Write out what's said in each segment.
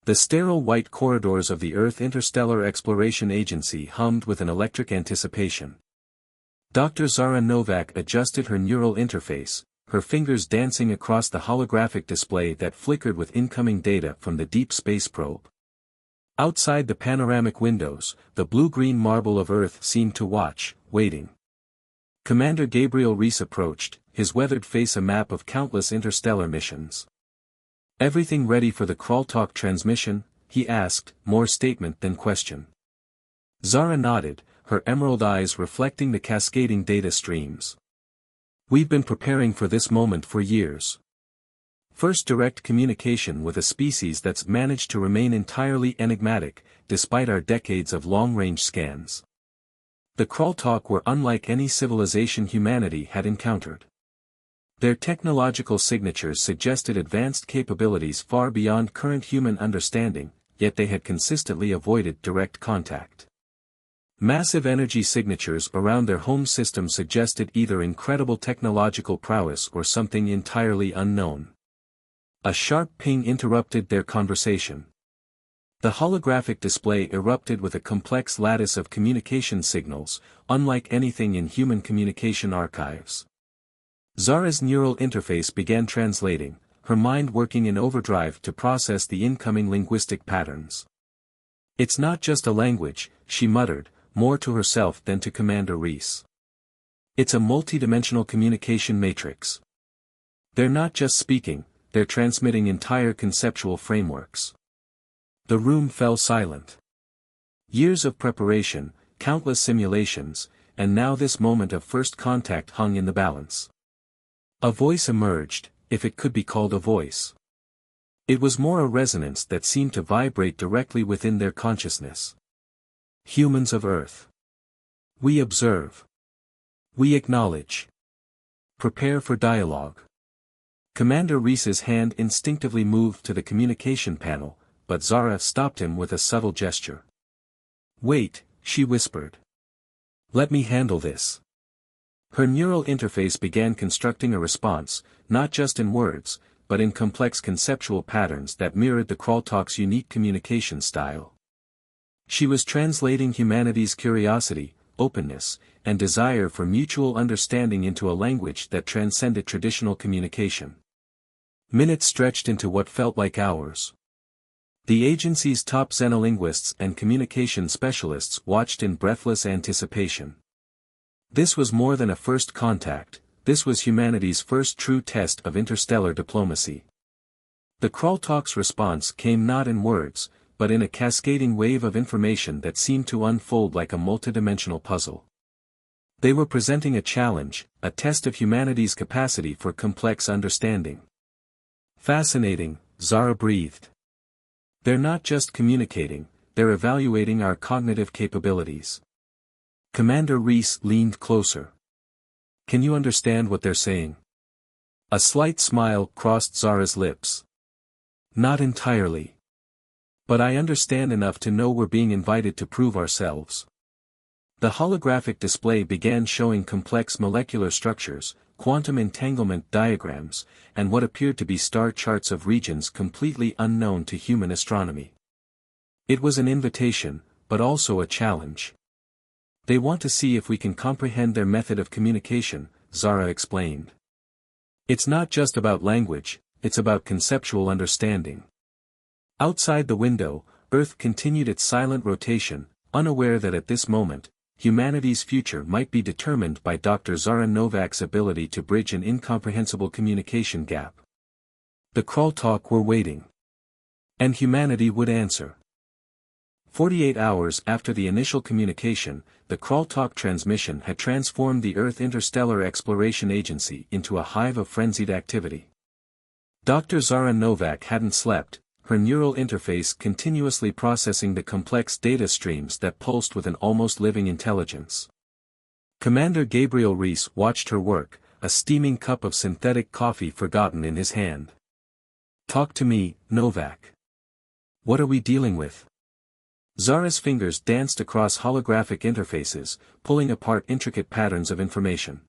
The sterile white corridors of the Earth Interstellar Exploration Agency hummed with an electric anticipation. Dr. Zara Novak adjusted her neural interface, her fingers dancing across the holographic display that flickered with incoming data from the deep space probe. Outside the panoramic windows, the blue-green marble of Earth seemed to watch, waiting. Commander Gabriel Reese approached, his weathered face a map of countless interstellar missions. "Everything ready for the Crawltalk transmission?" he asked, more statement than question. Zara nodded, her emerald eyes reflecting the cascading data streams. "We've been preparing for this moment for years. First direct communication with a species that's managed to remain entirely enigmatic, despite our decades of long-range scans. The Crawltalk were unlike any civilization humanity had encountered. Their technological signatures suggested advanced capabilities far beyond current human understanding, yet they had consistently avoided direct contact. Massive energy signatures around their home system suggested either incredible technological prowess or something entirely unknown. A sharp ping interrupted their conversation. The holographic display erupted with a complex lattice of communication signals, unlike anything in human communication archives. Zara's neural interface began translating, her mind working in overdrive to process the incoming linguistic patterns. "It's not just a language," she muttered, more to herself than to Commander Reese. "It's a multidimensional communication matrix. They're not just speaking, they're transmitting entire conceptual frameworks." The room fell silent. Years of preparation, countless simulations, and now this moment of first contact hung in the balance. A voice emerged, if it could be called a voice. It was more a resonance that seemed to vibrate directly within their consciousness. "Humans of Earth. We observe. We acknowledge. Prepare for dialogue." Commander Reese's hand instinctively moved to the communication panel, but Zara stopped him with a subtle gesture. "Wait," she whispered. "Let me handle this." Her neural interface began constructing a response, not just in words, but in complex conceptual patterns that mirrored the Crawltalk's unique communication style. She was translating humanity's curiosity, openness, and desire for mutual understanding into a language that transcended traditional communication. Minutes stretched into what felt like hours. The agency's top xenolinguists and communication specialists watched in breathless anticipation. This was more than a first contact, this was humanity's first true test of interstellar diplomacy. The Crawltalk's response came not in words, but in a cascading wave of information that seemed to unfold like a multidimensional puzzle. They were presenting a challenge, a test of humanity's capacity for complex understanding. "Fascinating," Zara breathed. "They're not just communicating, they're evaluating our cognitive capabilities." Commander Reese leaned closer. "Can you understand what they're saying?" A slight smile crossed Zara's lips. "Not entirely. But I understand enough to know we're being invited to prove ourselves." The holographic display began showing complex molecular structures, quantum entanglement diagrams, and what appeared to be star charts of regions completely unknown to human astronomy. It was an invitation, but also a challenge. "They want to see if we can comprehend their method of communication," Zara explained. "It's not just about language, it's about conceptual understanding." Outside the window, Earth continued its silent rotation, unaware that at this moment, humanity's future might be determined by Dr. Zara Novak's ability to bridge an incomprehensible communication gap. The Crawltalk were waiting. And humanity would answer. 48 hours after the initial communication, the Crawltalk transmission had transformed the Earth Interstellar Exploration Agency into a hive of frenzied activity. Dr. Zara Novak hadn't slept, her neural interface continuously processing the complex data streams that pulsed with an almost living intelligence. Commander Gabriel Reese watched her work, a steaming cup of synthetic coffee forgotten in his hand. "Talk to me, Novak. What are we dealing with?" Zara's fingers danced across holographic interfaces, pulling apart intricate patterns of information.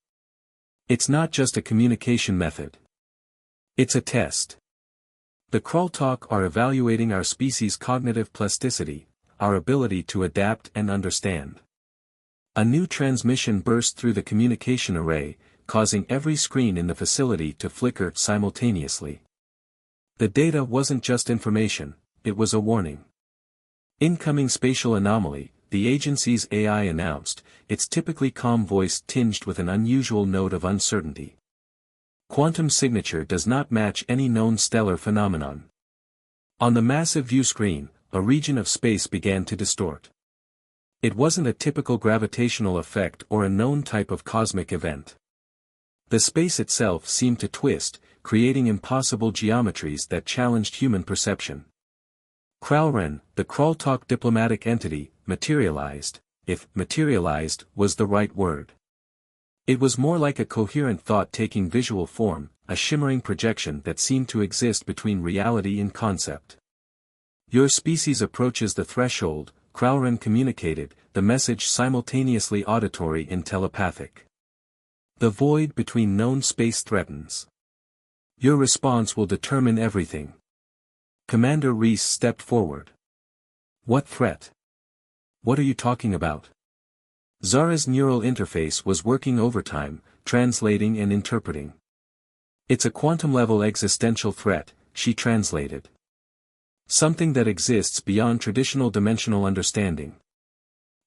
"It's not just a communication method. It's a test. The Krultalk are evaluating our species' cognitive plasticity, our ability to adapt and understand. A new transmission burst through the communication array, causing every screen in the facility to flicker simultaneously. The data wasn't just information, it was a warning. Incoming spatial anomaly, the agency's AI announced, its typically calm voice tinged with an unusual note of uncertainty. Quantum signature does not match any known stellar phenomenon. On the massive view screen, a region of space began to distort. It wasn't a typical gravitational effect or a known type of cosmic event. The space itself seemed to twist, creating impossible geometries that challenged human perception. Kralren, the Krultalk diplomatic entity, materialized, if materialized was the right word. It was more like a coherent thought taking visual form, a shimmering projection that seemed to exist between reality and concept. Your species approaches the threshold, Kralren communicated, the message simultaneously auditory and telepathic. The void between known space threatens. Your response will determine everything. Commander Reese stepped forward. What threat? What are you talking about? Zara's neural interface was working overtime, translating and interpreting. It's a quantum-level existential threat, she translated. Something that exists beyond traditional dimensional understanding.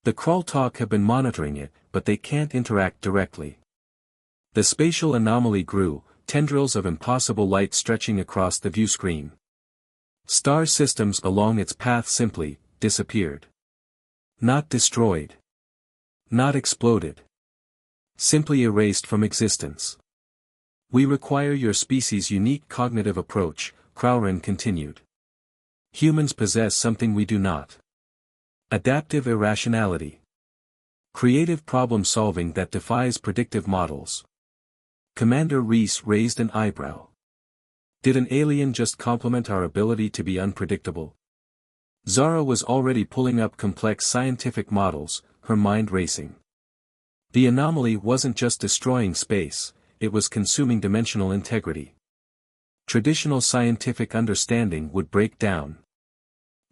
The Krultalk have been monitoring it, but they can't interact directly. The spatial anomaly grew, tendrils of impossible light stretching across the view screen. Star systems along its path simply disappeared. Not destroyed. Not exploded. Simply erased from existence. We require your species' unique cognitive approach, Kralren continued. Humans possess something we do not. Adaptive irrationality. Creative problem-solving that defies predictive models. Commander Reese raised an eyebrow. Did an alien just compliment our ability to be unpredictable? Zara was already pulling up complex scientific models, her mind racing. The anomaly wasn't just destroying space, it was consuming dimensional integrity. Traditional scientific understanding would break down.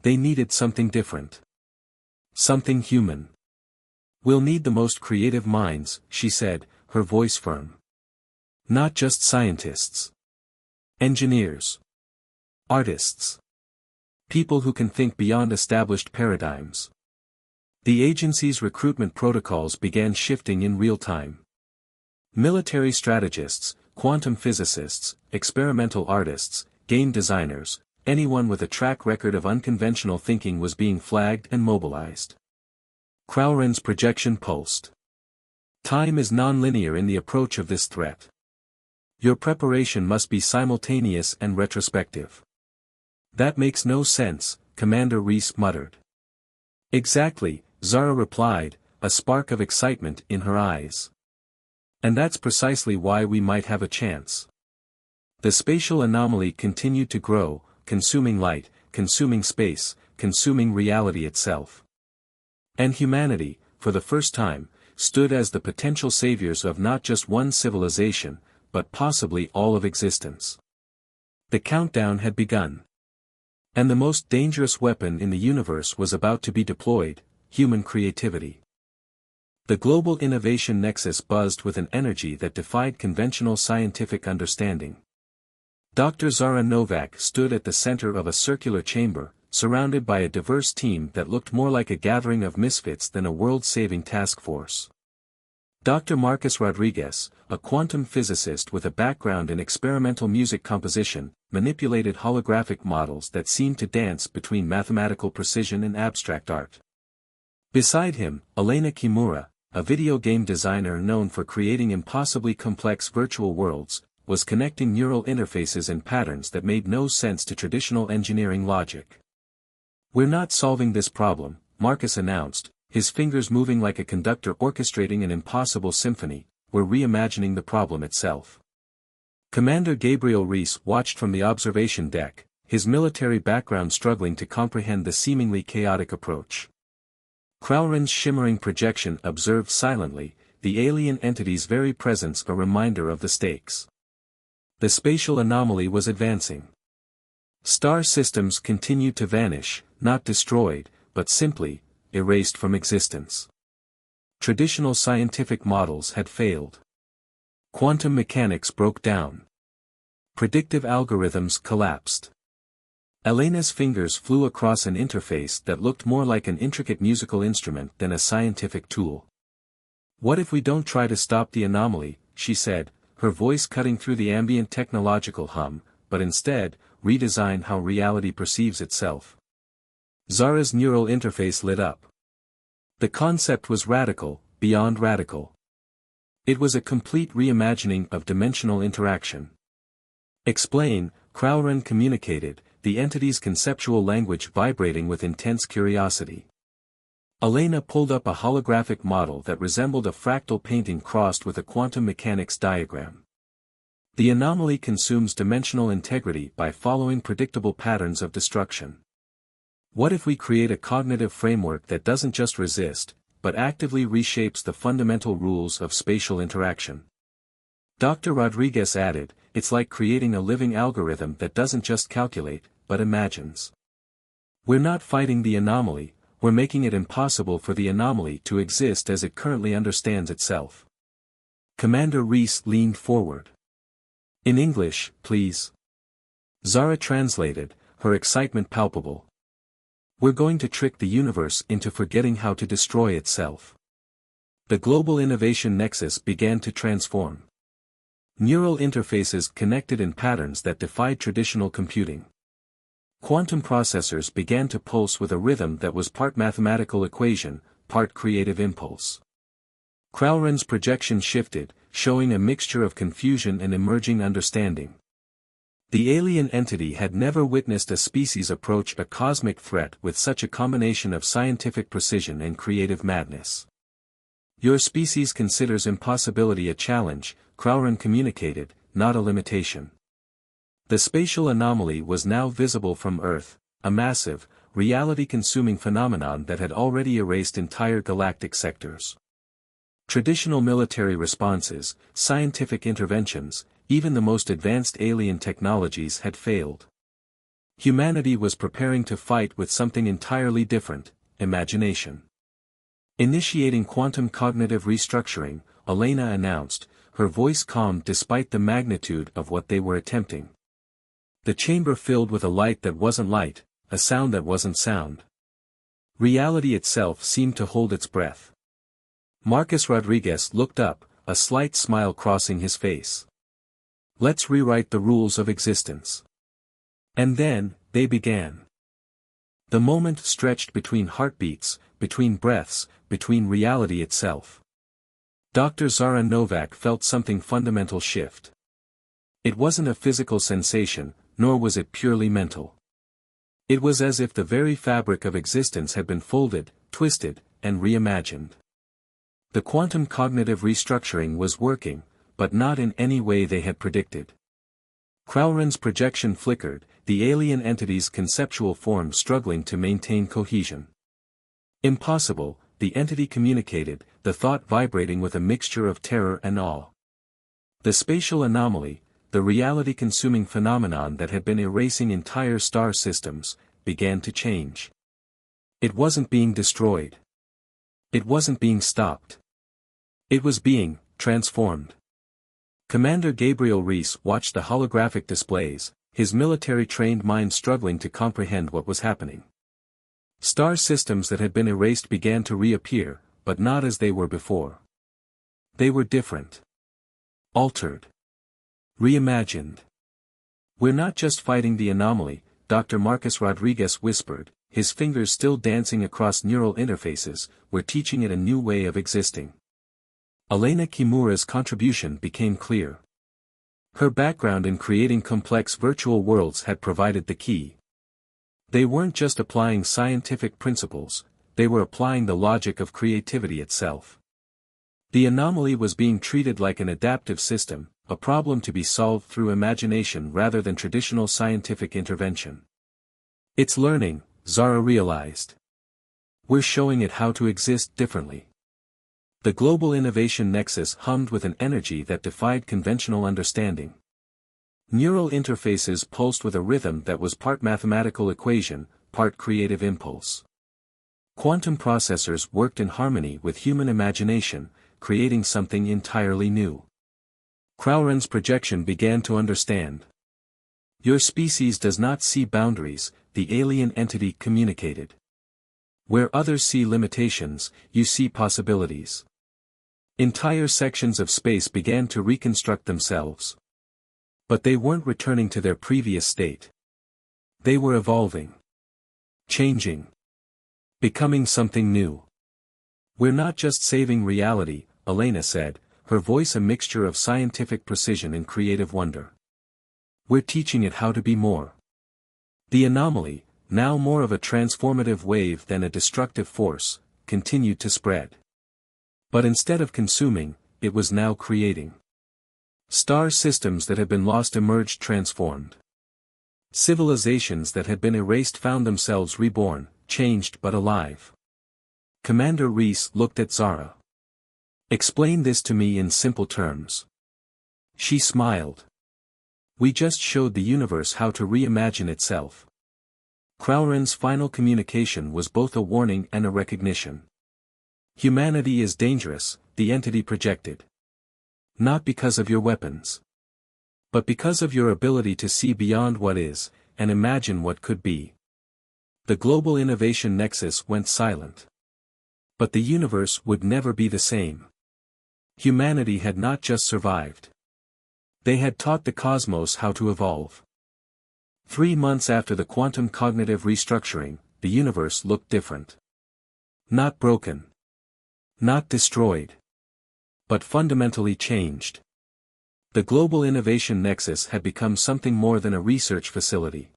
They needed something different. Something human. We'll need the most creative minds, she said, her voice firm. Not just scientists. Engineers. Artists. People who can think beyond established paradigms. The agency's recruitment protocols began shifting in real time. Military strategists, quantum physicists, experimental artists, game designers, anyone with a track record of unconventional thinking was being flagged and mobilized. Kralren's projection pulsed. Time is nonlinear in the approach of this threat. Your preparation must be simultaneous and retrospective. That makes no sense, Commander Reese muttered. Exactly, Zara replied, a spark of excitement in her eyes. And that's precisely why we might have a chance. The spatial anomaly continued to grow, consuming light, consuming space, consuming reality itself. And humanity, for the first time, stood as the potential saviors of not just one civilization, but possibly all of existence. The countdown had begun. And the most dangerous weapon in the universe was about to be deployed, human creativity. The global innovation nexus buzzed with an energy that defied conventional scientific understanding. Dr. Zara Novak stood at the center of a circular chamber, surrounded by a diverse team that looked more like a gathering of misfits than a world-saving task force. Dr. Marcus Rodriguez, a quantum physicist with a background in experimental music composition, manipulated holographic models that seemed to dance between mathematical precision and abstract art. Beside him, Elena Kimura, a video game designer known for creating impossibly complex virtual worlds, was connecting neural interfaces and patterns that made no sense to traditional engineering logic. We're not solving this problem, Marcus announced, his fingers moving like a conductor orchestrating an impossible symphony. We're reimagining the problem itself. Commander Gabriel Reese watched from the observation deck, his military background struggling to comprehend the seemingly chaotic approach. Kralren's shimmering projection observed silently, the alien entity's very presence a reminder of the stakes. The spatial anomaly was advancing. Star systems continued to vanish, not destroyed, but simply erased from existence. Traditional scientific models had failed. Quantum mechanics broke down. Predictive algorithms collapsed. Elena's fingers flew across an interface that looked more like an intricate musical instrument than a scientific tool. "What if we don't try to stop the anomaly?" she said, her voice cutting through the ambient technological hum, but instead, redesign how reality perceives itself. Zara's neural interface lit up. The concept was radical, beyond radical. It was a complete reimagining of dimensional interaction. "Explain," Crowren communicated, the entity's conceptual language vibrating with intense curiosity. Elena pulled up a holographic model that resembled a fractal painting crossed with a quantum mechanics diagram. "The anomaly consumes dimensional integrity by following predictable patterns of destruction. What if we create a cognitive framework that doesn't just resist, but actively reshapes the fundamental rules of spatial interaction?" Dr. Rodriguez added, "It's like creating a living algorithm that doesn't just calculate, but imagines. We're not fighting the anomaly, we're making it impossible for the anomaly to exist as it currently understands itself." Commander Reese leaned forward. "In English, please." Zara translated, her excitement palpable. "We're going to trick the universe into forgetting how to destroy itself." The global innovation nexus began to transform. Neural interfaces connected in patterns that defied traditional computing. Quantum processors began to pulse with a rhythm that was part mathematical equation, part creative impulse. Crowren's projection shifted, showing a mixture of confusion and emerging understanding. The alien entity had never witnessed a species approach a cosmic threat with such a combination of scientific precision and creative madness. "Your species considers impossibility a challenge," Crowren communicated, "not a limitation." The spatial anomaly was now visible from Earth, a massive, reality-consuming phenomenon that had already erased entire galactic sectors. Traditional military responses, scientific interventions, even the most advanced alien technologies had failed. Humanity was preparing to fight with something entirely different: imagination. Initiating quantum cognitive restructuring, Elena announced, her voice calm despite the magnitude of what they were attempting. The chamber filled with a light that wasn't light, a sound that wasn't sound. Reality itself seemed to hold its breath. Marcus Rodriguez looked up, a slight smile crossing his face. "Let's rewrite the rules of existence." And then, they began. The moment stretched between heartbeats, between breaths, between reality itself. Dr. Zara Novak felt something fundamental shift. It wasn't a physical sensation, nor was it purely mental. It was as if the very fabric of existence had been folded, twisted, and reimagined. The quantum cognitive restructuring was working, but not in any way they had predicted. Crowren's projection flickered, the alien entity's conceptual form struggling to maintain cohesion. "Impossible," the entity communicated, the thought vibrating with a mixture of terror and awe. The spatial anomaly, the reality-consuming phenomenon that had been erasing entire star systems, began to change. It wasn't being destroyed. It wasn't being stopped. It was being transformed. Commander Gabriel Reese watched the holographic displays, his military-trained mind struggling to comprehend what was happening. Star systems that had been erased began to reappear, but not as they were before. They were different. Altered. Reimagined. "We're not just fighting the anomaly," Dr. Marcus Rodriguez whispered, his fingers still dancing across neural interfaces, "we're teaching it a new way of existing." Elena Kimura's contribution became clear. Her background in creating complex virtual worlds had provided the key. They weren't just applying scientific principles, they were applying the logic of creativity itself. The anomaly was being treated like an adaptive system, a problem to be solved through imagination rather than traditional scientific intervention. "It's learning," Zara realized. "We're showing it how to exist differently." The global innovation nexus hummed with an energy that defied conventional understanding. Neural interfaces pulsed with a rhythm that was part mathematical equation, part creative impulse. Quantum processors worked in harmony with human imagination, creating something entirely new. Crowren's projection began to understand. Your species does not see boundaries, the alien entity communicated. Where others see limitations, you see possibilities. Entire sections of space began to reconstruct themselves. But they weren't returning to their previous state. They were evolving. Changing. Becoming something new. We're not just saving reality, Elena said, her voice a mixture of scientific precision and creative wonder. We're teaching it how to be more. The anomaly, now more of a transformative wave than a destructive force, continued to spread. But instead of consuming, it was now creating. Star systems that had been lost emerged transformed. Civilizations that had been erased found themselves reborn, changed but alive. Commander Reese looked at Zara. Explain this to me in simple terms. She smiled. We just showed the universe how to reimagine itself. Crowren's final communication was both a warning and a recognition. Humanity is dangerous, the entity projected. Not because of your weapons. But because of your ability to see beyond what is, and imagine what could be. The global innovation nexus went silent. But the universe would never be the same. Humanity had not just survived. They had taught the cosmos how to evolve. 3 months after the quantum cognitive restructuring, the universe looked different. Not broken. Not destroyed. But fundamentally changed. The global innovation nexus had become something more than a research facility.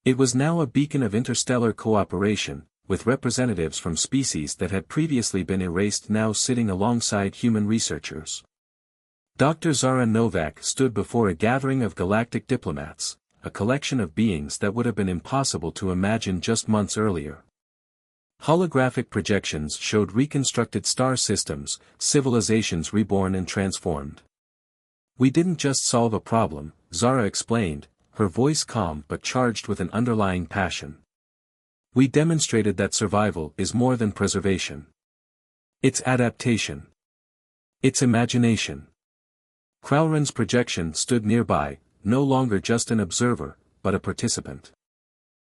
It was now a beacon of interstellar cooperation, with representatives from species that had previously been erased now sitting alongside human researchers. Dr. Zara Novak stood before a gathering of galactic diplomats, a collection of beings that would have been impossible to imagine just months earlier. Holographic projections showed reconstructed star systems, civilizations reborn and transformed. We didn't just solve a problem, Zara explained, her voice calm but charged with an underlying passion. We demonstrated that survival is more than preservation. It's adaptation. It's imagination. Crowren's projection stood nearby, no longer just an observer, but a participant.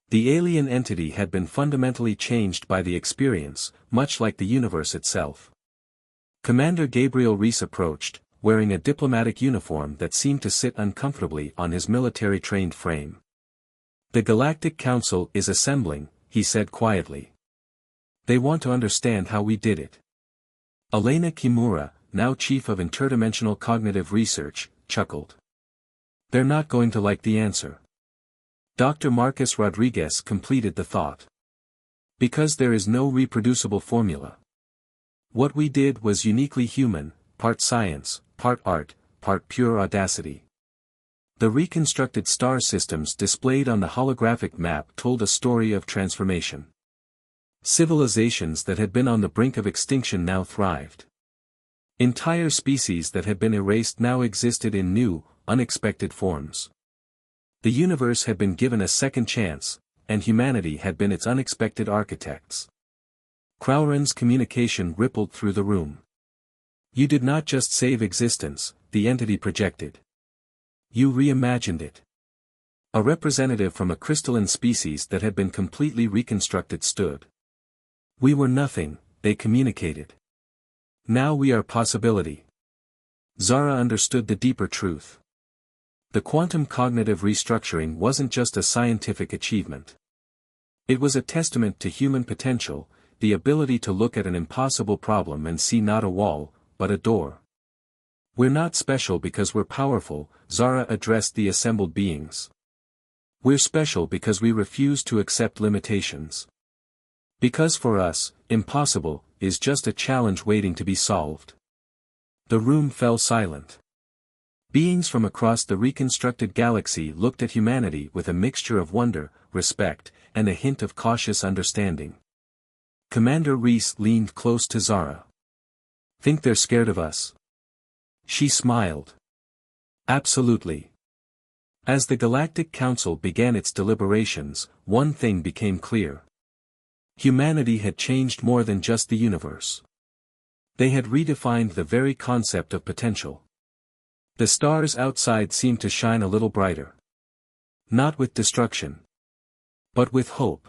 The alien entity had been fundamentally changed by the experience, much like the universe itself. Commander Gabriel Reese approached, wearing a diplomatic uniform that seemed to sit uncomfortably on his military-trained frame. The Galactic Council is assembling, he said quietly. They want to understand how we did it. Elena Kimura, now chief of interdimensional cognitive research, chuckled. They're not going to like the answer. Dr. Marcus Rodriguez completed the thought. Because there is no reproducible formula. What we did was uniquely human, part science, part art, part pure audacity. The reconstructed star systems displayed on the holographic map told a story of transformation. Civilizations that had been on the brink of extinction now thrived. Entire species that had been erased now existed in new, unexpected forms. The universe had been given a second chance, and humanity had been its unexpected architects. Crowren's communication rippled through the room. You did not just save existence, the entity projected. You reimagined it. A representative from a crystalline species that had been completely reconstructed stood. We were nothing, they communicated. Now we are possibility. Zara understood the deeper truth. The quantum cognitive restructuring wasn't just a scientific achievement. It was a testament to human potential, the ability to look at an impossible problem and see not a wall, but a door. We're not special because we're powerful, Zara addressed the assembled beings. We're special because we refuse to accept limitations. Because for us, impossible is just a challenge waiting to be solved. The room fell silent. Beings from across the reconstructed galaxy looked at humanity with a mixture of wonder, respect, and a hint of cautious understanding. Commander Reese leaned close to Zara. Think they're scared of us? She smiled. Absolutely. As the Galactic Council began its deliberations, one thing became clear. Humanity had changed more than just the universe. They had redefined the very concept of potential. The stars outside seemed to shine a little brighter. Not with destruction, but with hope.